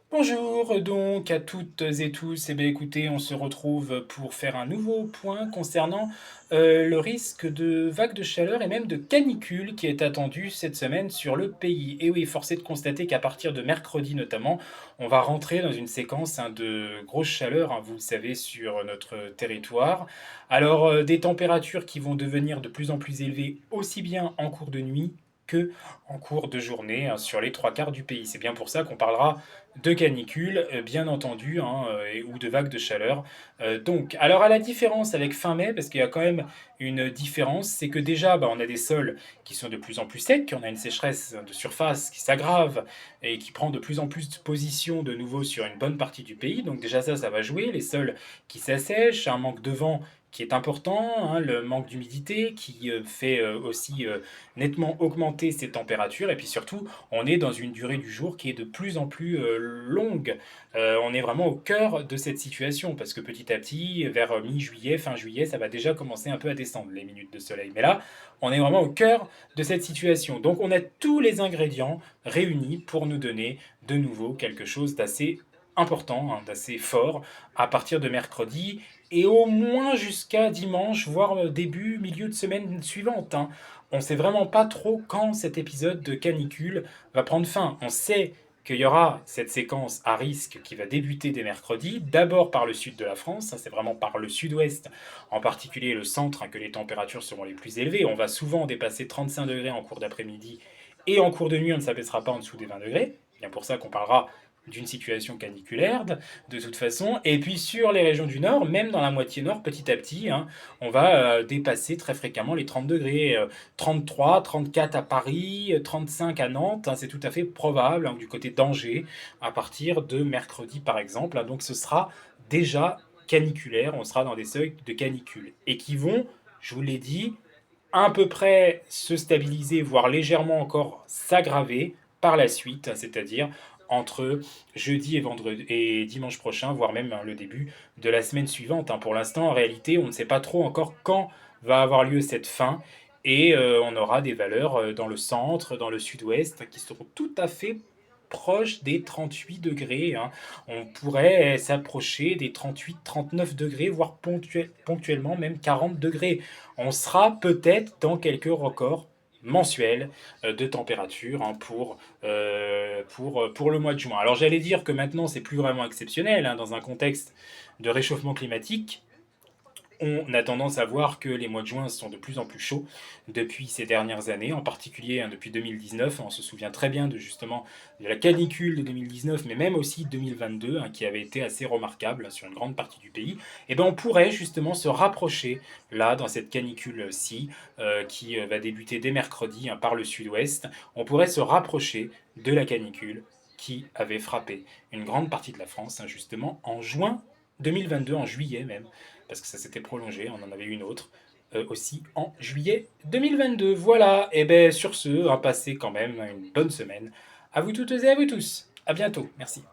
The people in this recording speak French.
Bonjour donc à toutes et tous. Eh bien écoutez, on se retrouve pour faire un nouveau point concernant le risque de vague de chaleur et même de canicule qui est attendu cette semaine sur le pays. Et oui, force est de constater qu'à partir de mercredi notamment, on va rentrer dans une séquence de grosse chaleur, vous le savez, sur notre territoire. Alors des températures qui vont devenir de plus en plus élevées aussi bien en cours de nuit que en cours de journée sur les trois quarts du pays. C'est bien pour ça qu'on parlera de canicule, bien entendu, ou de vagues de chaleur. Donc, alors à la différence avec fin mai, parce qu'il y a quand même une différence, c'est que déjà, on a des sols qui sont de plus en plus secs, on a une sécheresse de surface qui s'aggrave et qui prend de plus en plus de position de nouveau sur une bonne partie du pays. Donc déjà ça va jouer, les sols qui s'assèchent, un manque de vent qui est important, le manque d'humidité qui fait aussi nettement augmenter ces températures, et puis surtout, on est dans une durée du jour qui est de plus en plus longue. On est vraiment au cœur de cette situation, parce que petit à petit, vers mi-juillet, fin juillet, ça va déjà commencer un peu à descendre les minutes de soleil. Mais là, on est vraiment au cœur de cette situation. Donc on a tous les ingrédients réunis pour nous donner de nouveau quelque chose d'assez important, d'assez fort, à partir de mercredi, et au moins jusqu'à dimanche, voire début, milieu de semaine suivante. On ne sait vraiment pas trop quand cet épisode de canicule va prendre fin. On sait qu'il y aura cette séquence à risque qui va débuter dès mercredi, d'abord par le sud de la France, c'est vraiment par le sud-ouest, en particulier le centre, que les températures seront les plus élevées. On va souvent dépasser 35 degrés en cours d'après-midi, et en cours de nuit, on ne s'abaissera pas en dessous des 20 degrés. C'est bien pour ça qu'on parlera d'une situation caniculaire de toute façon. Et puis sur les régions du nord, même dans la moitié nord, petit à petit, on va dépasser très fréquemment les 30 degrés. 33, 34 à Paris, 35 à Nantes, c'est tout à fait probable, du côté d'Angers, à partir de mercredi par exemple. Donc ce sera déjà caniculaire, on sera dans des seuils de canicule. Et qui vont, je vous l'ai dit, à peu près se stabiliser, voire légèrement encore s'aggraver par la suite, c'est-à-dire entre jeudi et vendredi et dimanche prochain, voire même le début de la semaine suivante. Pour l'instant, en réalité, on ne sait pas trop encore quand va avoir lieu cette fin, et on aura des valeurs dans le centre, dans le sud-ouest, qui seront tout à fait proches des 38 degrés. On pourrait s'approcher des 38-39 degrés, voire ponctuellement même 40 degrés. On sera peut-être dans quelques records mensuels de température pour le mois de juin. Alors j'allais dire que maintenant c'est plus vraiment exceptionnel, dans un contexte de réchauffement climatique. On a tendance à voir que les mois de juin sont de plus en plus chauds depuis ces dernières années, en particulier depuis 2019. On se souvient très bien justement de la canicule de 2019, mais même aussi 2022, qui avait été assez remarquable sur une grande partie du pays. Et bien on pourrait justement se rapprocher là dans cette canicule-ci qui va débuter dès mercredi par le sud-ouest. On pourrait se rapprocher de la canicule qui avait frappé une grande partie de la France justement en juin 2022, en juillet même, parce que ça s'était prolongé, on en avait une autre aussi en juillet 2022. Voilà, et bien sur ce, passez quand même une bonne semaine à vous toutes et à vous tous. À bientôt, merci.